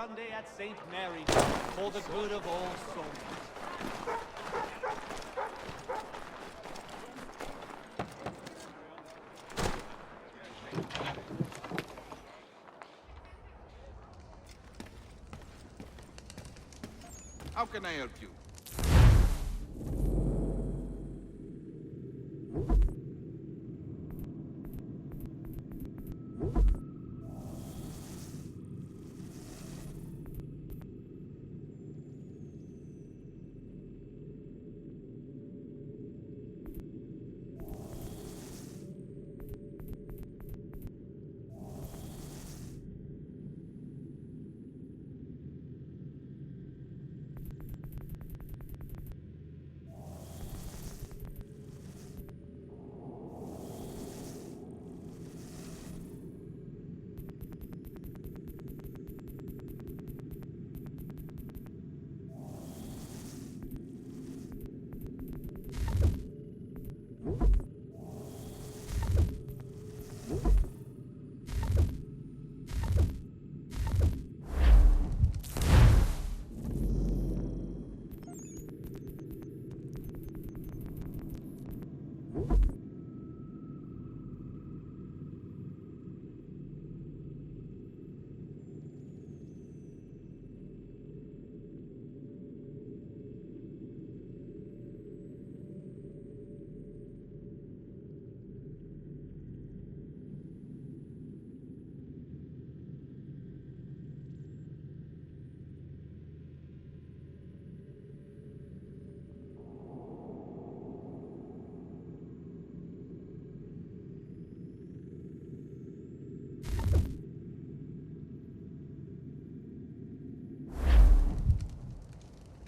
Sunday at St. Mary's for the good of all souls. How can I help you?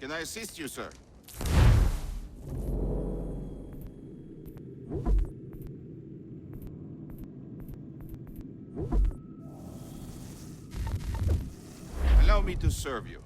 Can I assist you, sir? Allow me to serve you.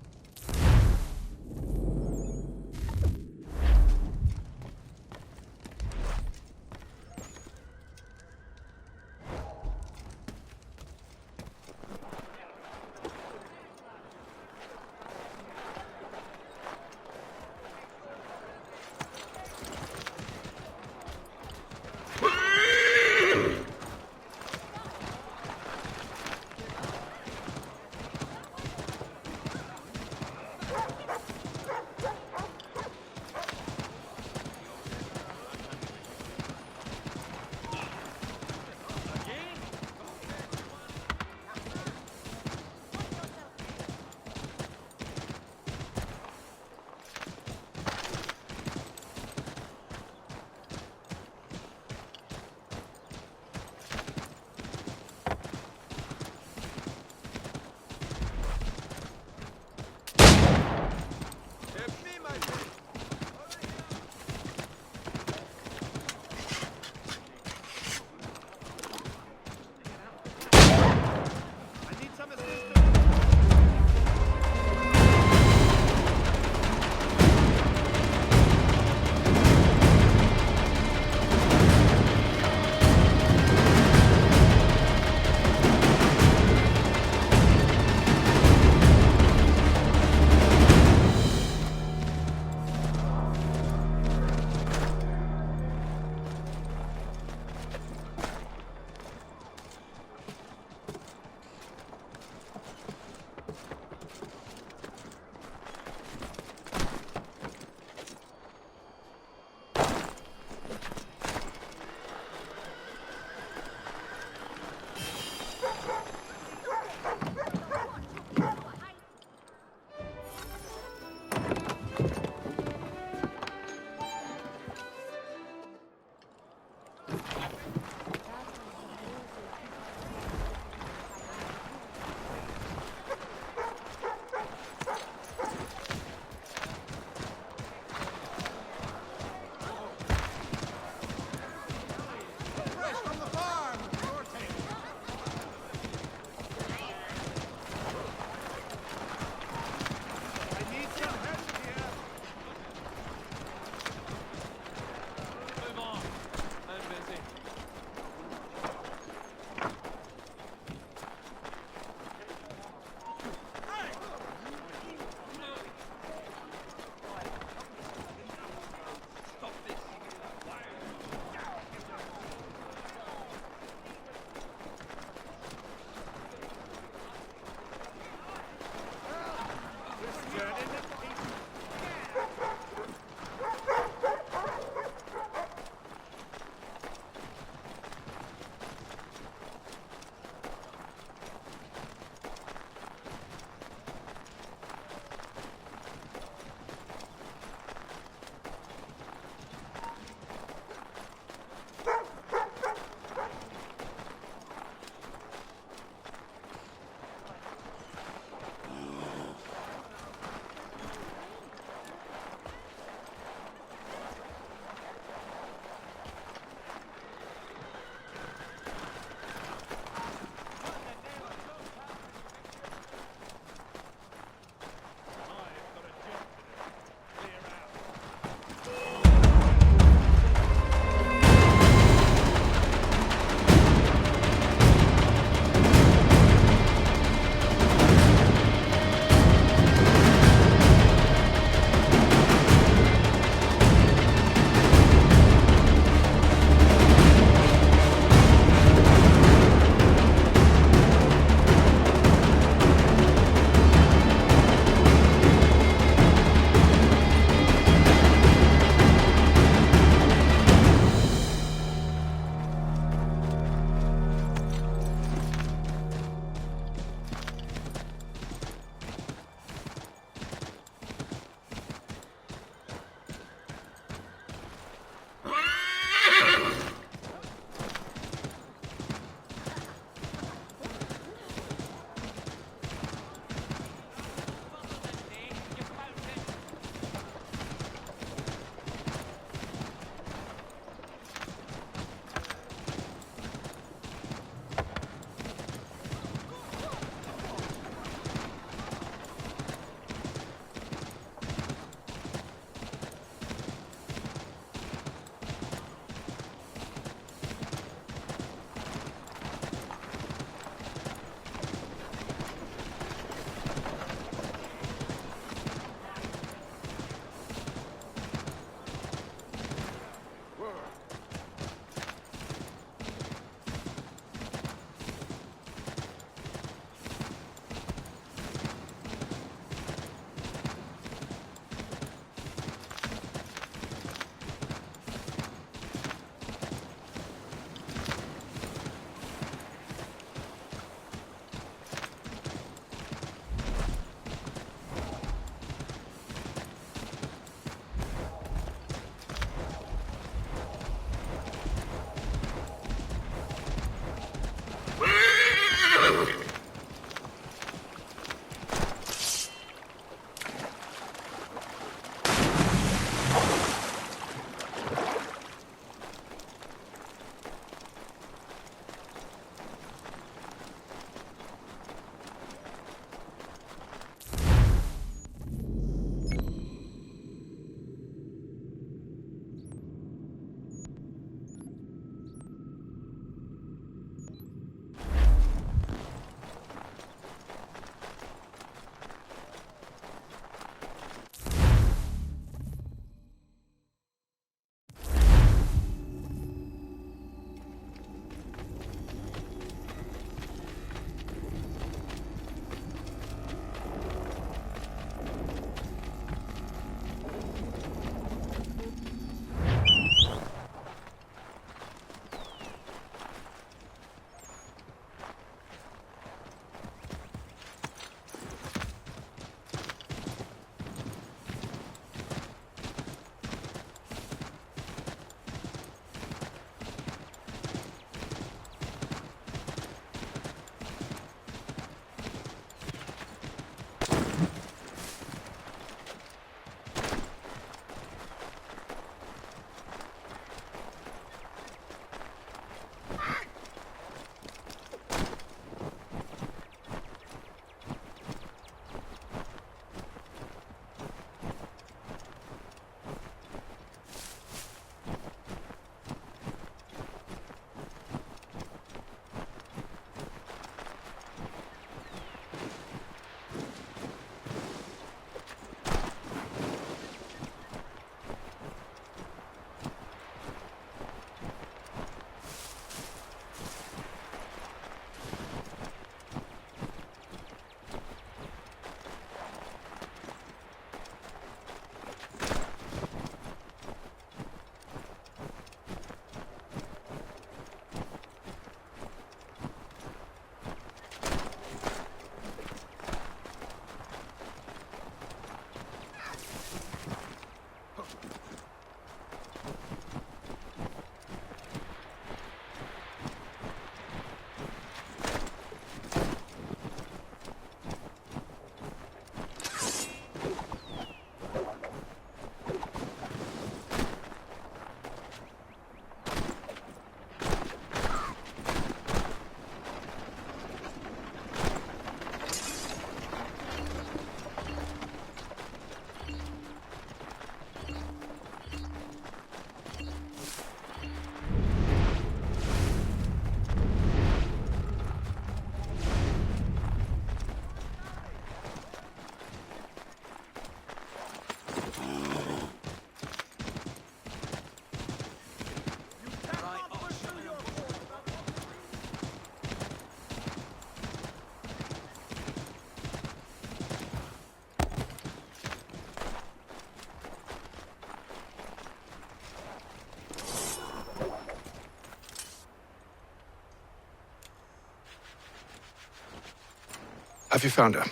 Have you found her?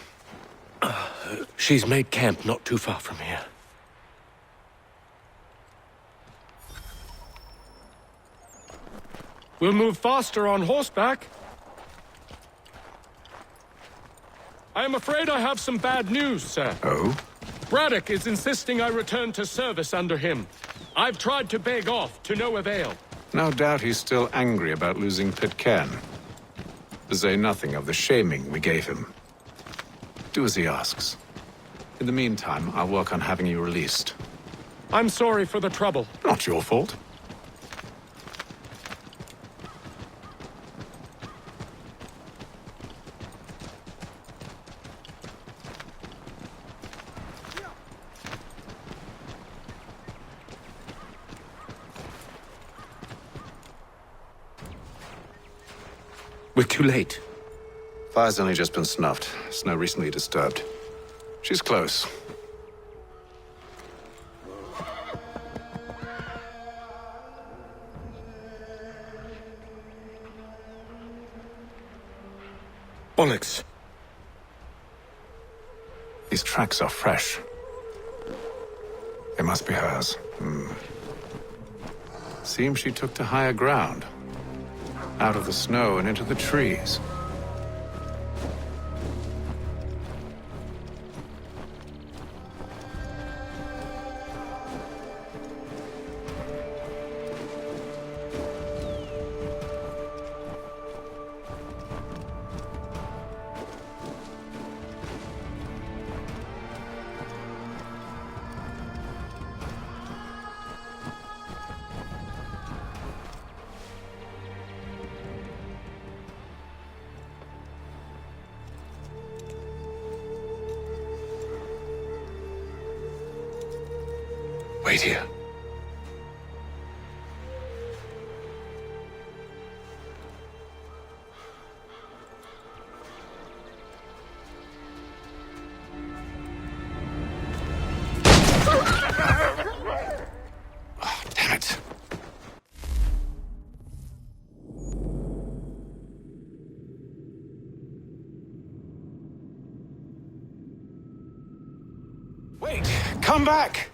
She's made camp not too far from here. We'll move faster on horseback. I am afraid I have some bad news, sir. Oh? Braddock is insisting I return to service under him. I've tried to beg off, to no avail. No doubt he's still angry about losing Pitcairn. To say nothing of the shaming we gave him. Do as he asks. In the meantime, I'll work on having you released. I'm sorry for the trouble. Not your fault. We're too late. Fire's only just been snuffed. Snow recently disturbed. She's close. Bollocks. These tracks are fresh. They must be hers. Seems she took to higher ground. Out of the snow and into the trees. Wait here. Oh, damn it. Wait! Come back!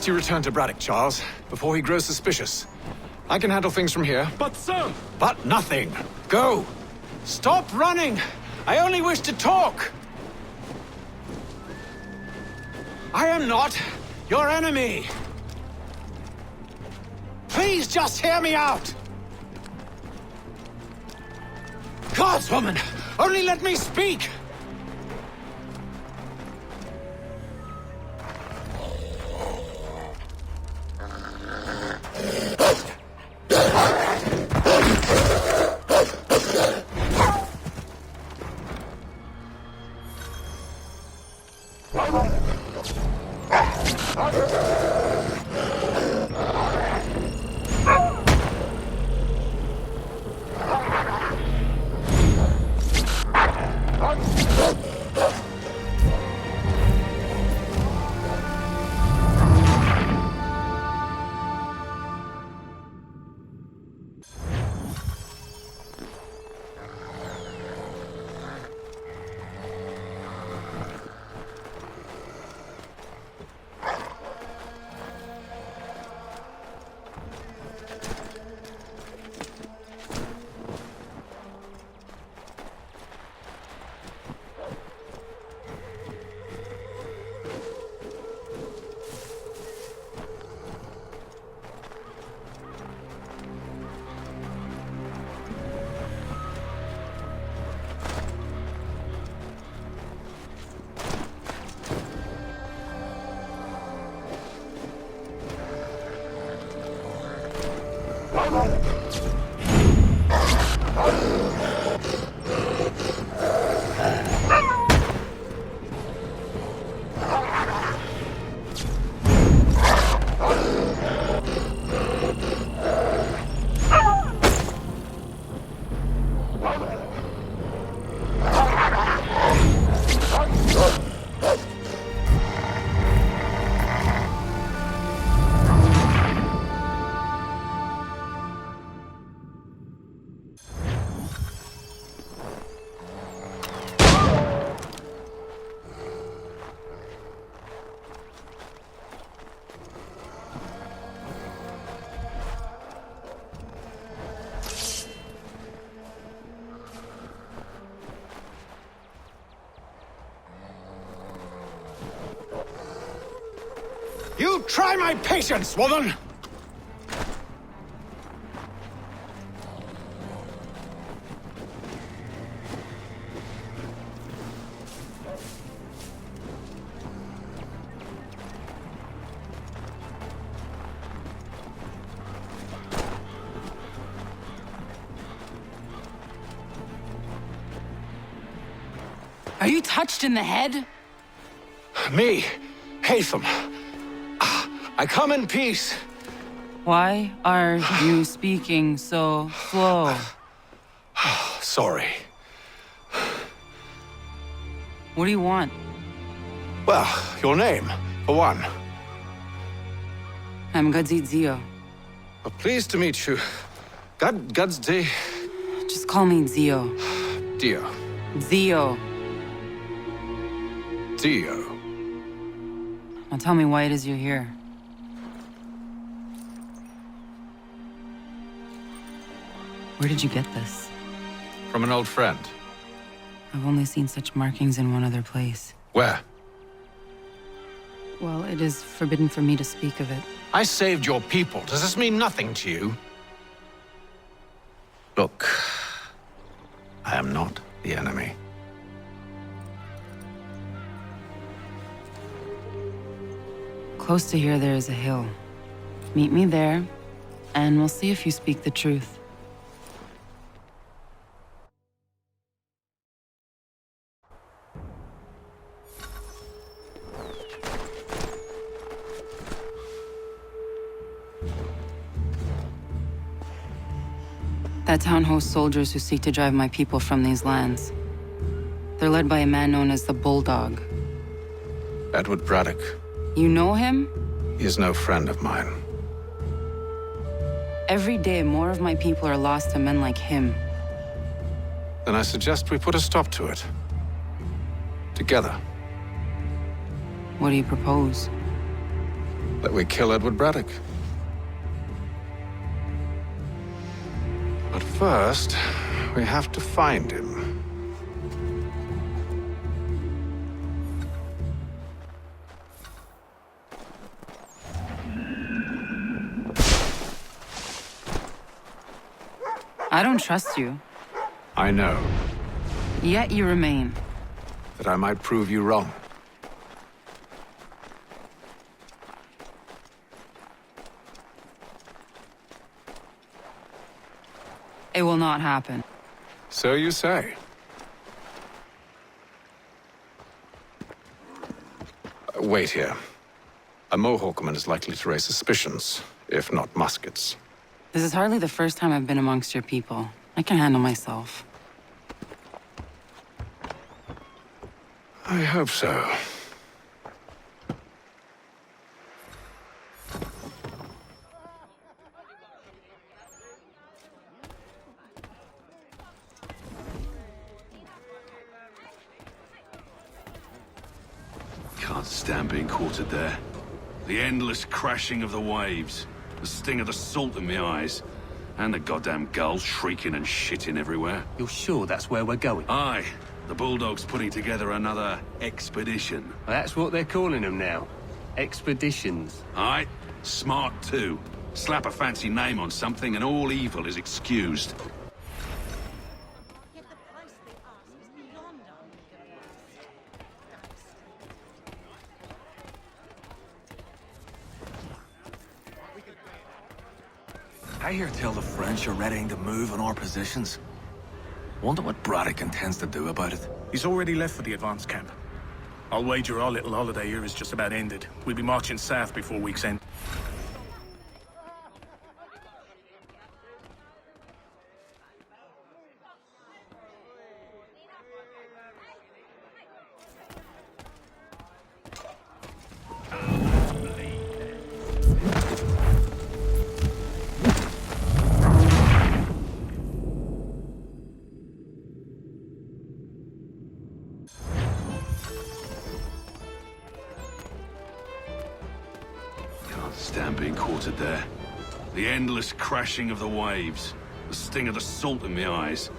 You return to Braddock, Charles, before he grows suspicious. I can handle things from here. But, sir! But nothing. Go! Stop running! I only wish to talk! I am not your enemy! Please just hear me out! Gods, woman! Only let me speak! You try my patience, woman! Are you touched in the head? Me, Hatham. I come in peace. Why are you speaking so slow? Sorry. What do you want? Well, your name, for one. I'm Gadzit Zio. Well, pleased to meet you. Gadsday. Just call me Zio. Dio. Zio. Dio. Now tell me why it is you're here. Where did you get this? From an old friend. I've only seen such markings in one other place. Where? Well, it is forbidden for me to speak of it. I saved your people. Does this mean nothing to you? Look, I am not the enemy. Close to here, there is a hill. Meet me there, and we'll see if you speak the truth. That town hosts soldiers who seek to drive my people from these lands. They're led by a man known as the Bulldog. Edward Braddock. You know him? He is no friend of mine. Every day, more of my people are lost to men like him. Then I suggest we put a stop to it. Together. What do you propose? That we kill Edward Braddock. But first, we have to find him. I don't trust you. I know Yet you remain. that I might prove you wrong. It will not happen. So you say. Wait here. A Mohawkman is likely to raise suspicions, if not muskets. This is hardly the first time I've been amongst your people. I can handle myself. I hope so. Can't stand being quartered there. The endless crashing of the waves, the sting of the salt in my eyes, and the goddamn gulls shrieking and shitting everywhere. You're sure that's where we're going? Aye, the Bulldog's putting together another expedition. Well, that's what they're calling them now. Expeditions. Aye, smart too. Slap a fancy name on something and all evil is excused. Yet the price they ask is beyond our means. I hear tell the French are readying to move on our positions. Wonder what Braddock intends to do about it. He's already left for the advance camp. I'll wager our little holiday here is just about ended. We'll be marching south before week's end. Stand being quartered there. The endless crashing of the waves, the sting of the salt in my eyes,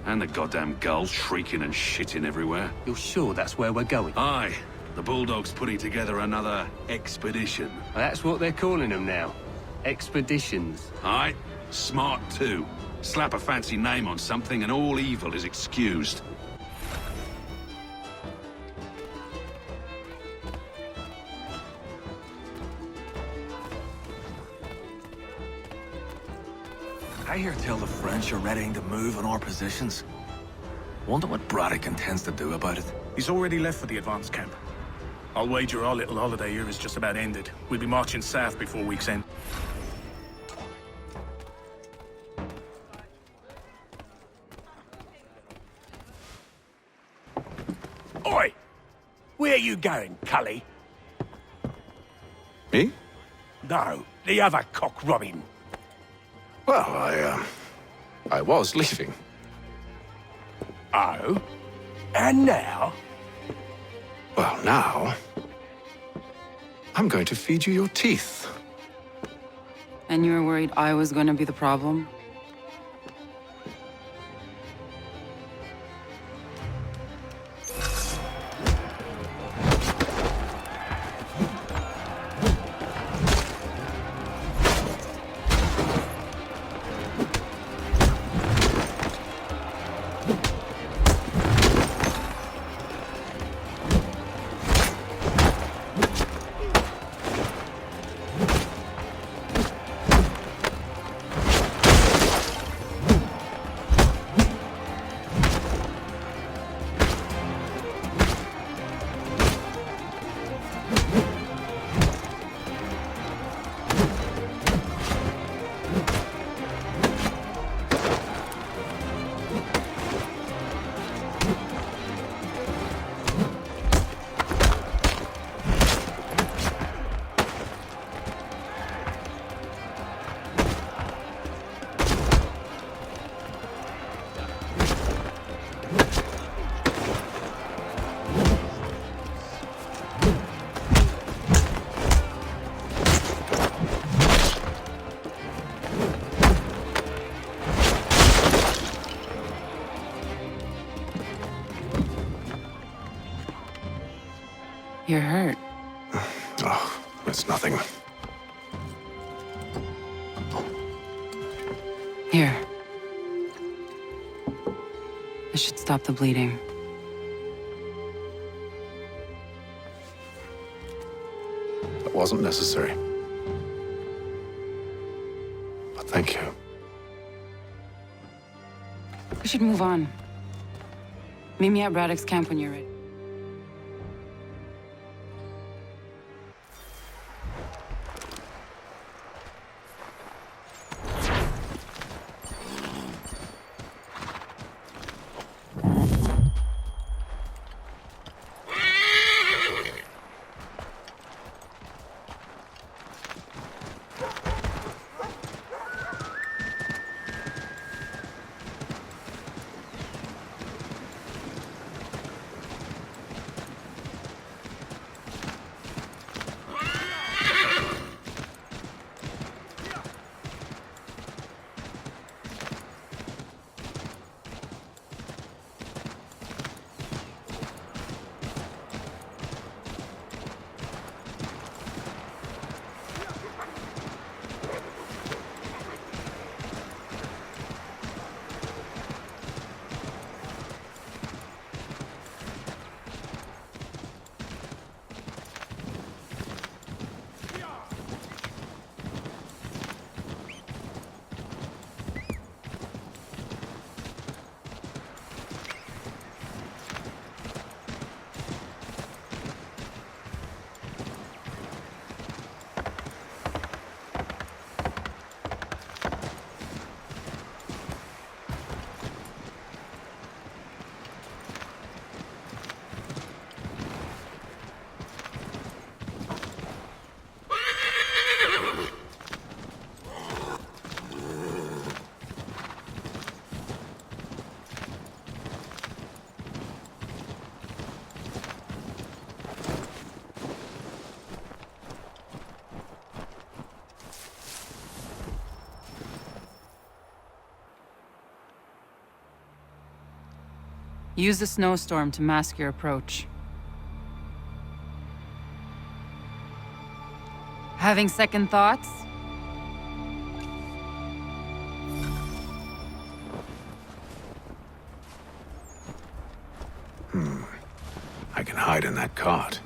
and the goddamn gulls shrieking and shitting everywhere. You're sure that's where we're going? Aye, The Bulldog's putting together another expedition. That's what they're calling them now. Expeditions. Aye, smart too. Slap a fancy name on something and all evil is excused. I hear tell the French are readying to move on our positions. Wonder what Braddock intends to do about it. He's already left for the advance camp. I'll wager our little holiday here is just about ended. We'll be marching south before week's end. Oi! Where you going, Cully? Me? No, the other cock Robin. Well, I was leaving. Oh? And now? Well, now... I'm going to feed you your teeth. And you were worried I was going to be the problem? You're hurt. Oh, it's nothing. Here. This should stop the bleeding. That wasn't necessary. But thank you. We should move on. Meet me at Braddock's camp when you're ready. Use the snowstorm to mask your approach. Having second thoughts? I can hide in that cart.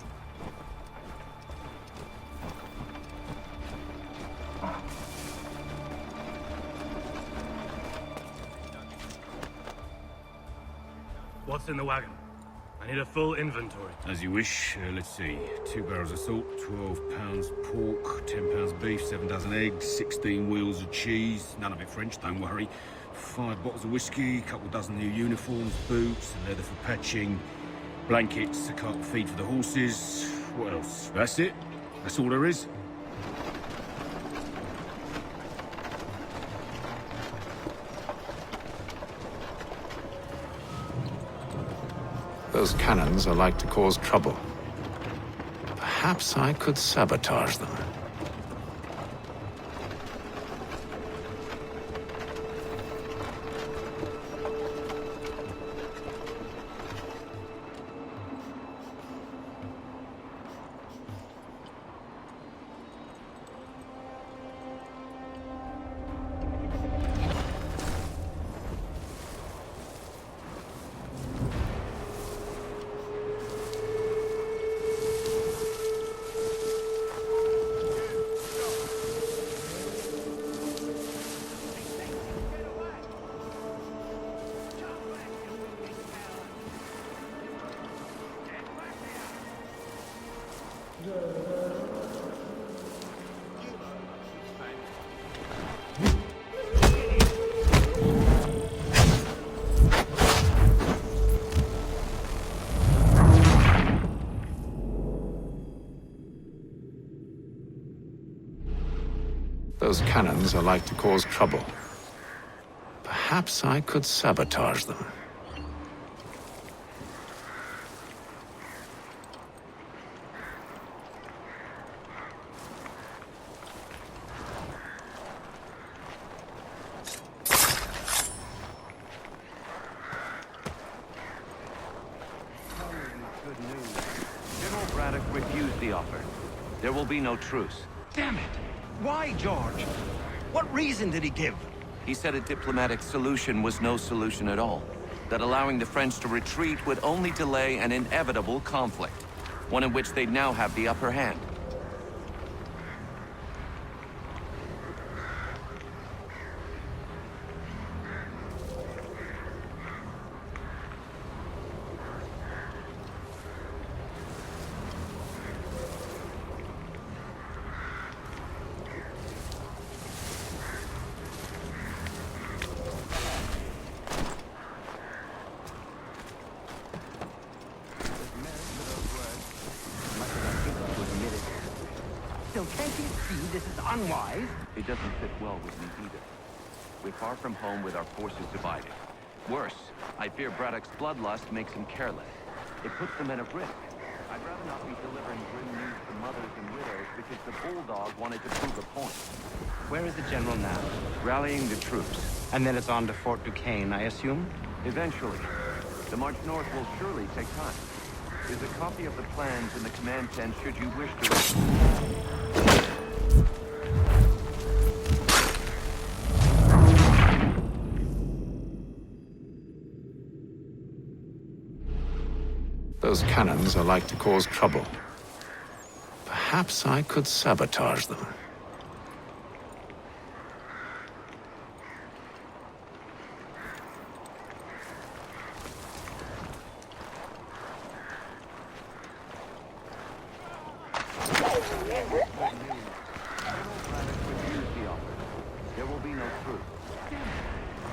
What's in the wagon? I need a full inventory. As you wish. Let's see. 2 barrels of salt, 12 pounds pork, 10 pounds beef, 7 dozen eggs, 16 wheels of cheese. None of it French, don't worry. 5 bottles of whiskey, a couple dozen new uniforms, boots, leather for patching, blankets, a cart of feed for the horses. What else? That's it. That's all there is. Those cannons are like to cause trouble. Perhaps I could sabotage them. Those cannons are like to cause trouble. Perhaps I could sabotage them. Good news. General Braddock refused the offer. There will be no truce. Damn it! Why, George? What reason did he give? He said a diplomatic solution was no solution at all. That allowing the French to retreat would only delay an inevitable conflict. One in which they'd now have the upper hand. Still, can't you see this is unwise? It doesn't fit well with me either. We're far from home with our forces divided. Worse, I fear Braddock's bloodlust makes him careless. It puts the men at risk. I'd rather not be delivering grim news to mothers and widows because the Bulldog wanted to prove a point. Where is the general now? Rallying the troops. And then it's on to Fort Duquesne, I assume? Eventually. The march north will surely take time. There's a copy of the plans in the command tent should you wish to... Those cannons are like to cause trouble. Perhaps I could sabotage them. There will be no truce.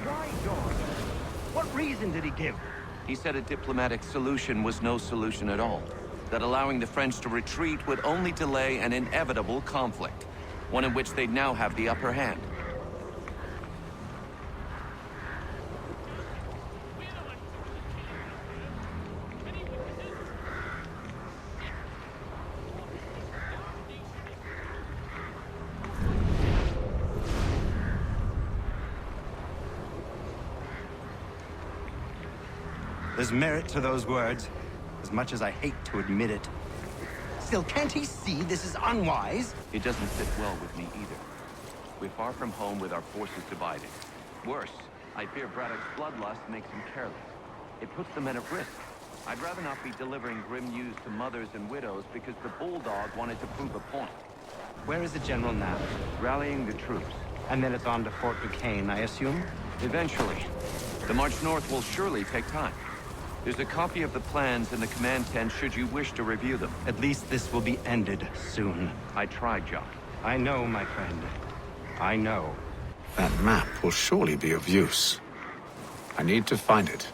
Why, George? What reason did he give? He said a diplomatic solution was no solution at all. That allowing the French to retreat would only delay an inevitable conflict. One in which they'd now have the upper hand. There's merit to those words, as much as I hate to admit it. Still, can't he see this is unwise? It doesn't sit well with me either. We're far from home with our forces divided. Worse, I fear Braddock's bloodlust makes him careless. It puts the men at risk. I'd rather not be delivering grim news to mothers and widows because the Bulldog wanted to prove a point. Where is the general now? Rallying the troops. And then it's on to Fort Duquesne, I assume? Eventually. The march north will surely take time. There's a copy of the plans in the command tent should you wish to review them. At least this will be ended soon. I tried, Jock. I know, my friend. I know. That map will surely be of use. I need to find it.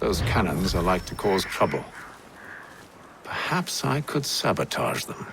Those cannons are like to cause trouble. Perhaps I could sabotage them.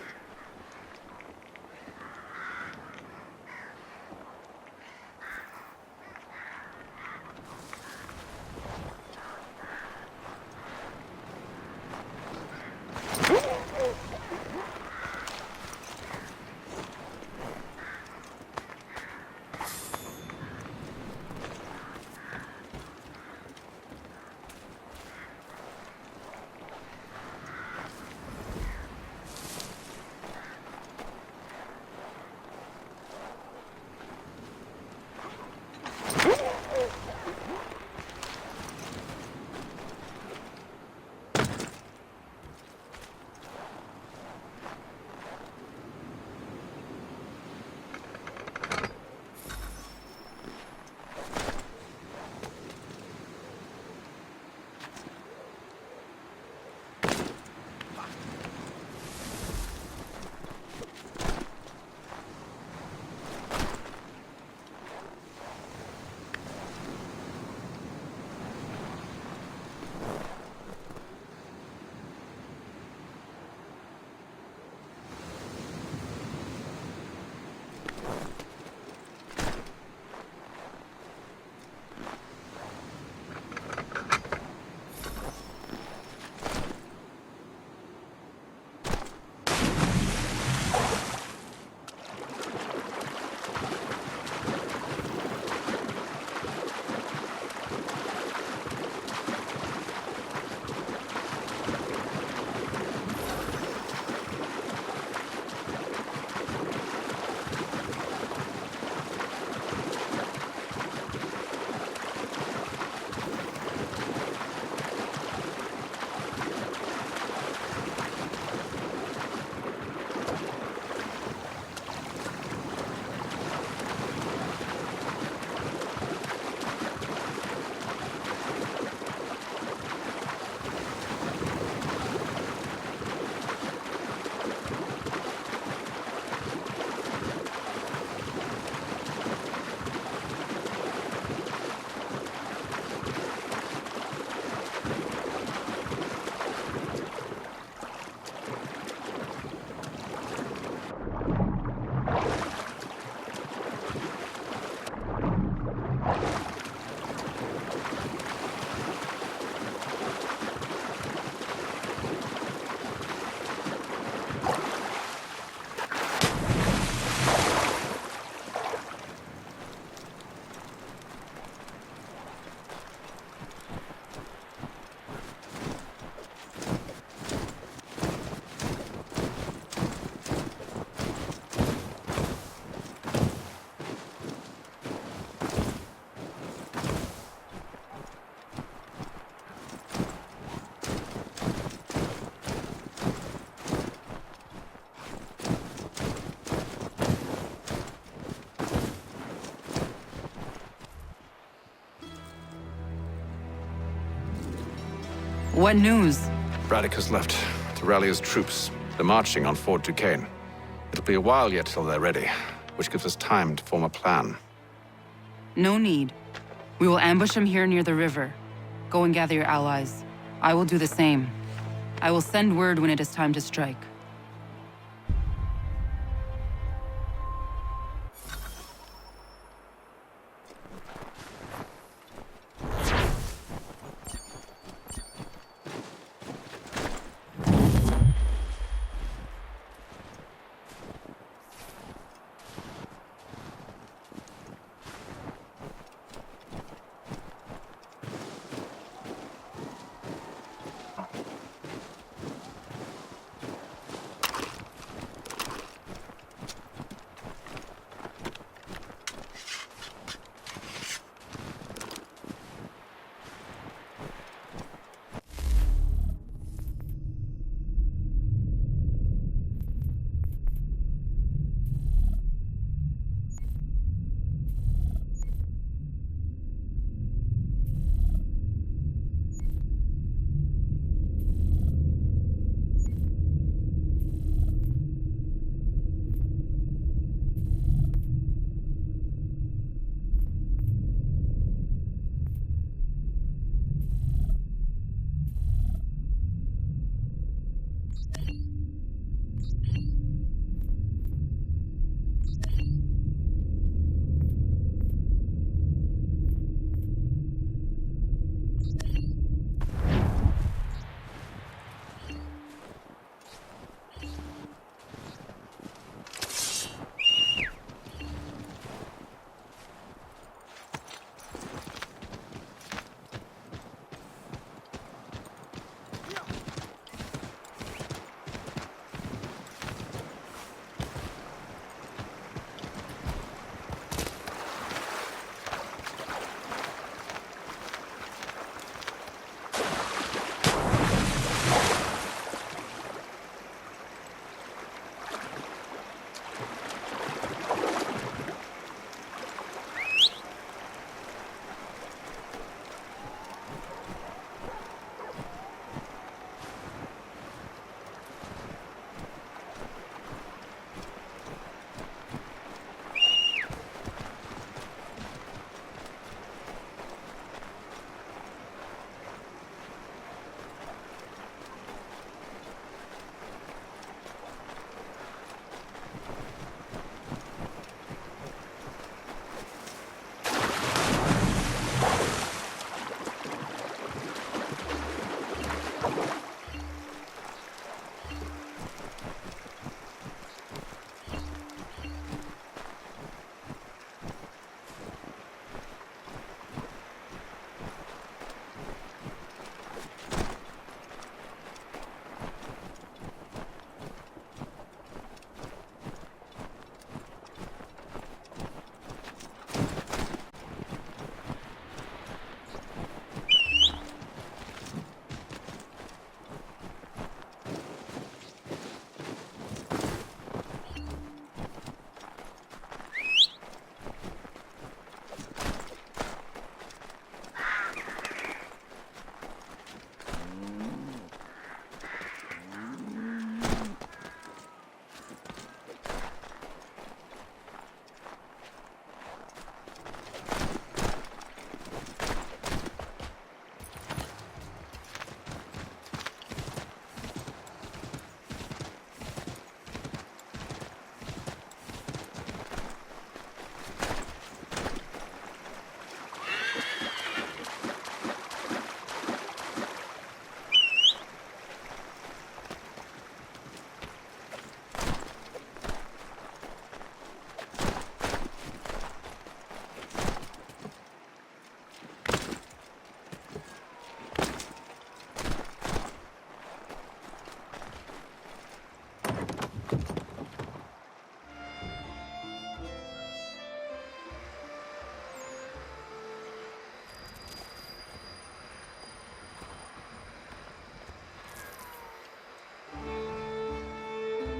What news? Braddock has left to rally his troops. They're marching on Fort Duquesne. It'll be a while yet till they're ready, which gives us time to form a plan. No need. We will ambush him here near the river. Go and gather your allies. I will do the same. I will send word when it is time to strike.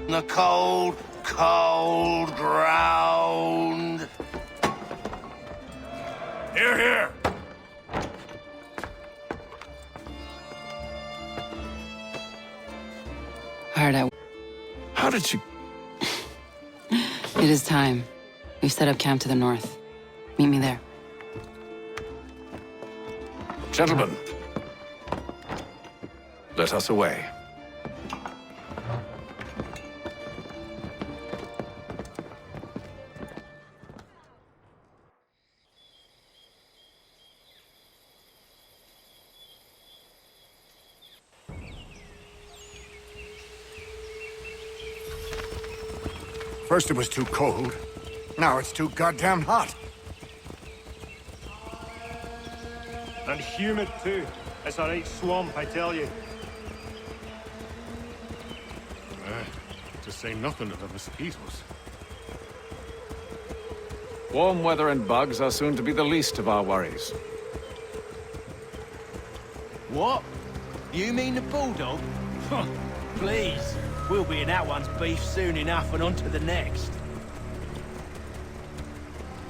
The cold, cold ground. Here, here. did you... It is time. We've set up camp to the north. Meet me there. Gentlemen, let us away. First it was too cold. Now it's too goddamn hot. And humid too. It's a right swamp, I tell you. To say nothing of the mosquitoes. Warm weather and bugs are soon to be the least of our worries. What? You mean the bulldog? Please. We'll be in that one's beef soon enough and on to the next.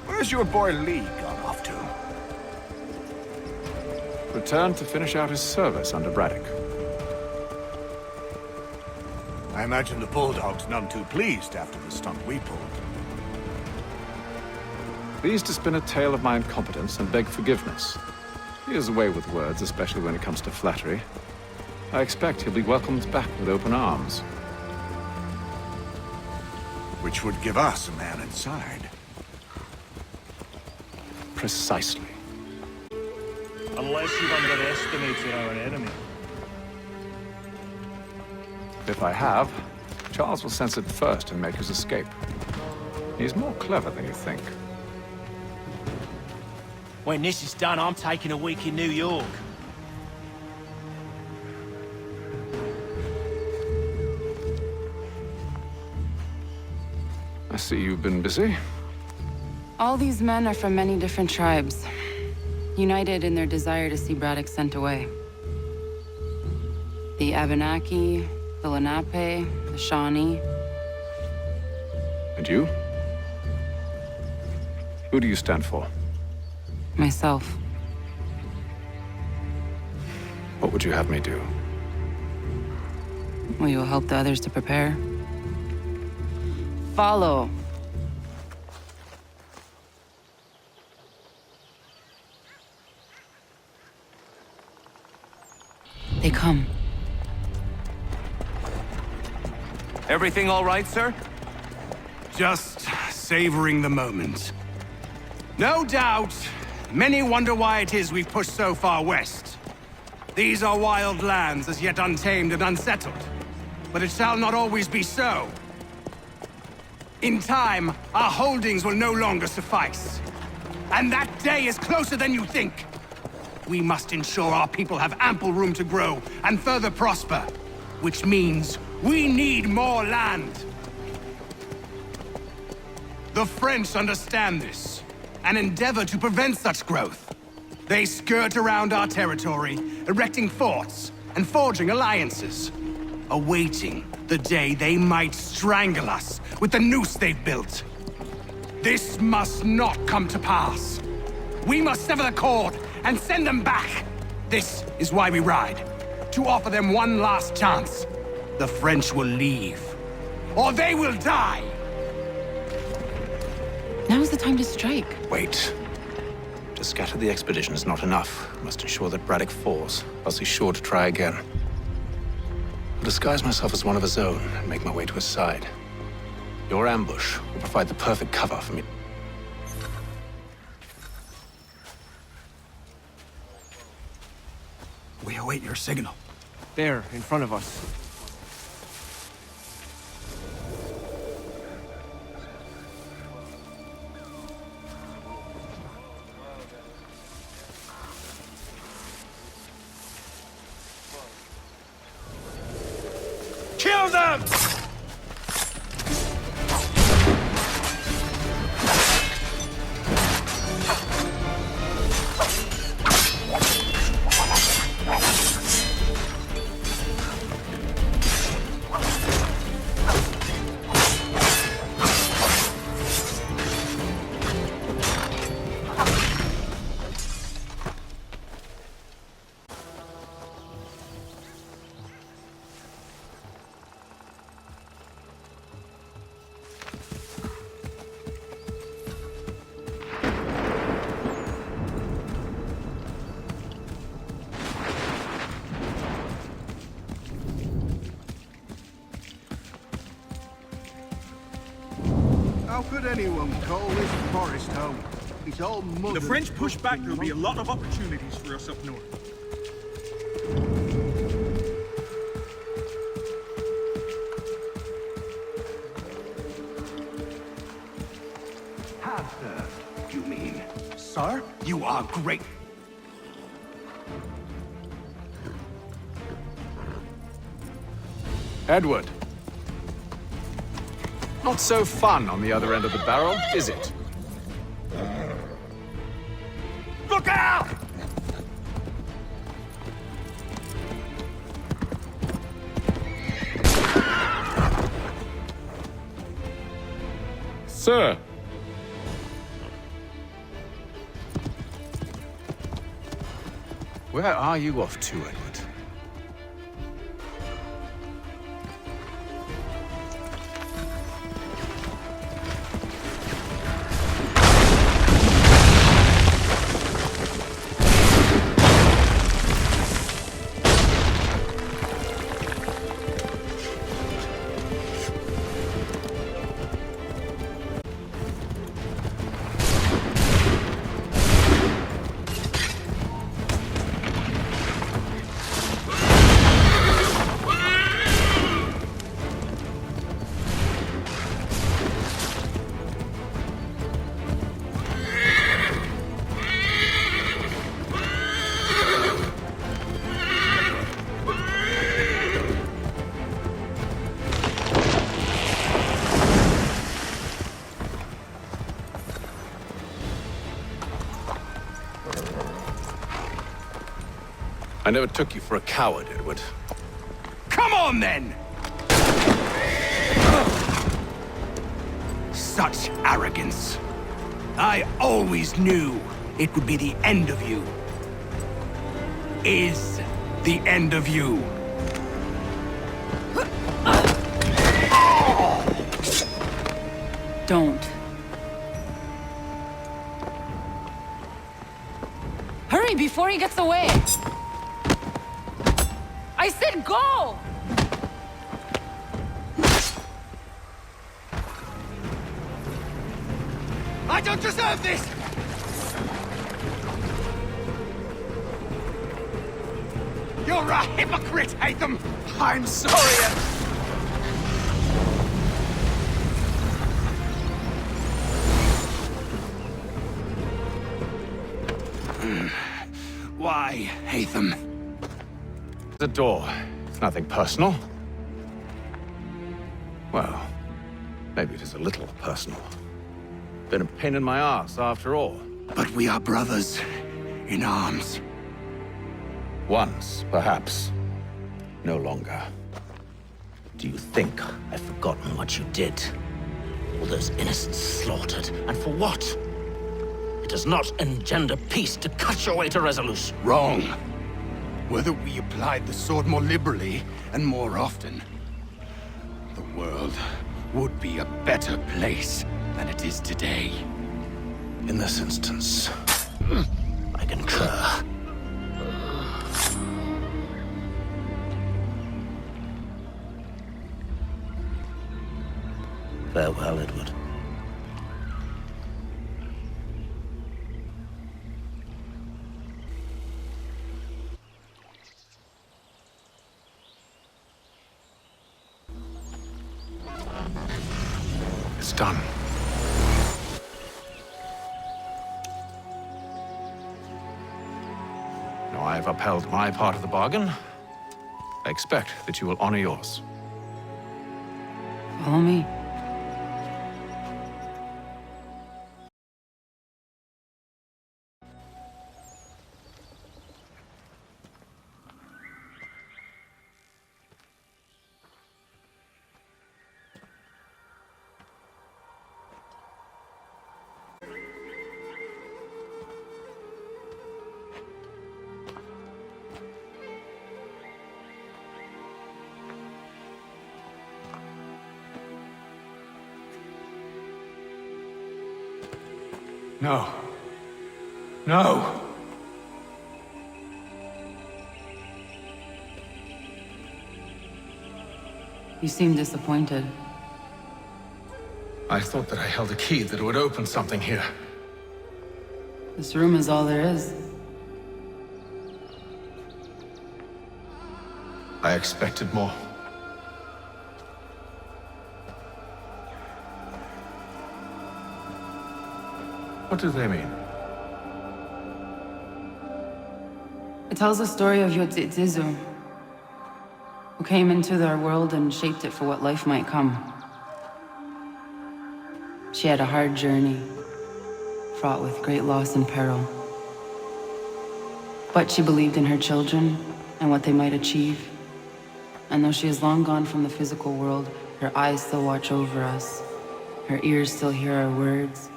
Where's your boy Lee gone off to? Returned to finish out his service under Braddock. I imagine the Bulldog's none too pleased after the stunt we pulled. Pleased to spin a tale of my incompetence and beg forgiveness. He is away with words, especially when it comes to flattery. I expect he'll be welcomed back with open arms. Which would give us a man inside. Precisely. Unless you've underestimated our enemy. If I have, Charles will sense it first and make his escape. He's more clever than you think. When this is done, I'm taking a week in New York. I see you've been busy. All these men are from many different tribes, united in their desire to see Braddock sent away. The Abenaki, the Lenape, the Shawnee. And you? Who do you stand for? Myself. What would you have me do? Will you help the others to prepare? Follow. They come. Everything all right, sir? Just savoring the moment. No doubt, many wonder why it is we've pushed so far west. These are wild lands as yet untamed and unsettled. But it shall not always be so. In time, our holdings will no longer suffice. And that day is closer than you think. We must ensure our people have ample room to grow and further prosper. Which means we need more land. The French understand this, and endeavor to prevent such growth. They skirt around our territory, erecting forts and forging alliances, awaiting the day they might strangle us with the noose they've built. This must not come to pass. We must sever the cord and send them back. This is why we ride, to offer them one last chance. The French will leave, or they will die. Now's the time to strike. Wait. To scatter the expedition is not enough. We must ensure that Braddock falls, else he's sure to try again. I'll disguise myself as one of his own and make my way to his side. Your ambush will provide the perfect cover for me. We await your signal. There, in front of us. Kill them! could anyone call this forest home? It's all mud. The French push back, there'll be a lot of opportunities for us up north. Have served, you mean? Sir, you are great. Edward. Not so fun on the other end of the barrel, is it? Look out! Sir! Where are you off to, Edward? I never took you for a coward, Edward. Come on, then! Such arrogance. I always knew it would be the end of you. Is the end of you. Don't. Hurry before he gets away! I said go! I don't deserve this! You're a hypocrite, Hatham! I'm sorry! Why, Hatham? The door. It's nothing personal. Well, maybe it is a little personal. Been a pain in my ass, after all. But we are brothers in arms. Once, perhaps. No longer. Do you think I've forgotten what you did? All those innocents slaughtered, and for what? It does not engender peace to cut your way to resolution. Wrong. Whether we applied the sword more liberally and more often, the world would be a better place than it is today. In this instance, I concur. Farewell, Edward. It's done. Now I have upheld my part of the bargain. I expect that you will honor yours. Follow me. No. No! You seem disappointed. I thought that I held a key that would open something here. This room is all there is. I expected more. What do they mean? It tells the story of Yotzitzizu, who came into their world and shaped it for what life might come. She had a hard journey, fraught with great loss and peril. But she believed in her children and what they might achieve. And though she is long gone from the physical world, her eyes still watch over us. Her ears still hear our words.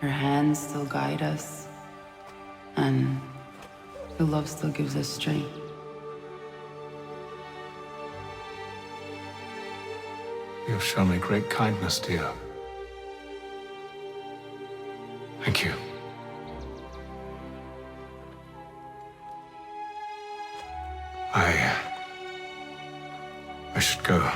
Her hands still guide us. And her love still gives us strength. You've shown me great kindness, dear. Thank you. I should go.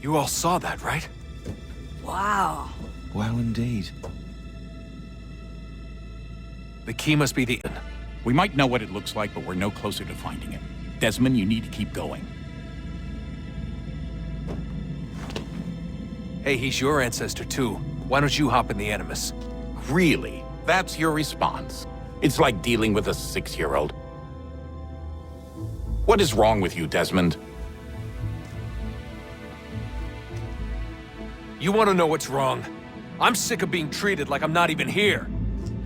You all saw that, right? Wow. Well, indeed. The key must be the inn. We might know what it looks like, but we're no closer to finding it. Desmond, you need to keep going. Hey, he's your ancestor too. Why don't you hop in the Animus? Really? That's your response? It's like dealing with a 6-year-old. What is wrong with you, Desmond? You want to know what's wrong? I'm sick of being treated like I'm not even here.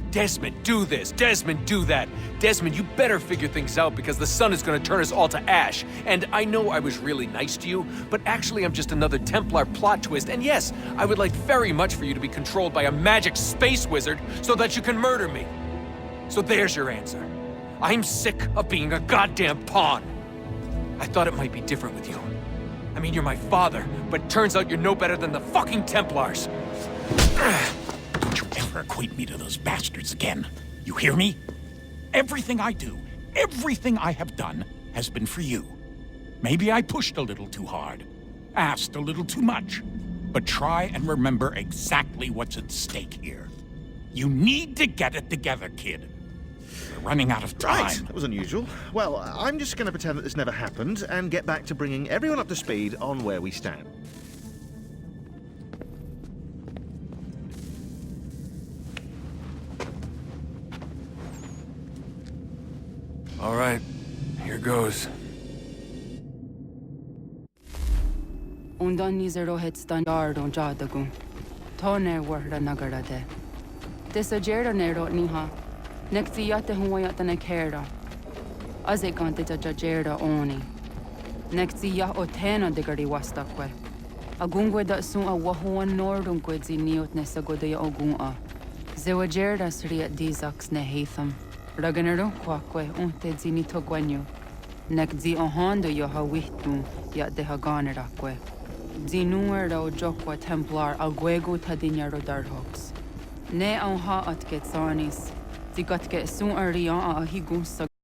Desmond, do this. Desmond, do that. Desmond, you better figure things out because the sun is going to turn us all to ash. And I know I was really nice to you, but actually I'm just another Templar plot twist. And yes, I would like very much for you to be controlled by a magic space wizard so that you can murder me. So there's your answer. I'm sick of being a goddamn pawn. I thought it might be different with you. I mean, you're my father, but turns out you're no better than the fucking Templars. Don't you ever equate me to those bastards again. You hear me? Everything I do, everything I have done, has been for you. Maybe I pushed a little too hard, asked a little too much, but try and remember exactly what's at stake here. You need to get it together, kid. We're running out of time. Right, that was unusual. Well, I'm just going to pretend that this never happened and get back to bringing everyone up to speed on where we stand. All right, here goes. Undan nizero het standard on jadagun. Tone warda nagarade. Desajera nero niha. Nektiate huayata nekera. Azekante jajera oni. Nektia otena digari wastakwe. Agungwe da sun a wahuan nordun kwedzi niot nesagodea ogun a. Zewajerda sriat dizax nehatham. Raganero kwakwe unte zini togwanyo. Nekzi ohando yo hawihtun ya de haganerakwe. Zinuero Jokwa Templar Alguego Tadinero Darhox. Ne on ha at get sarnis. The got get soon early on a higun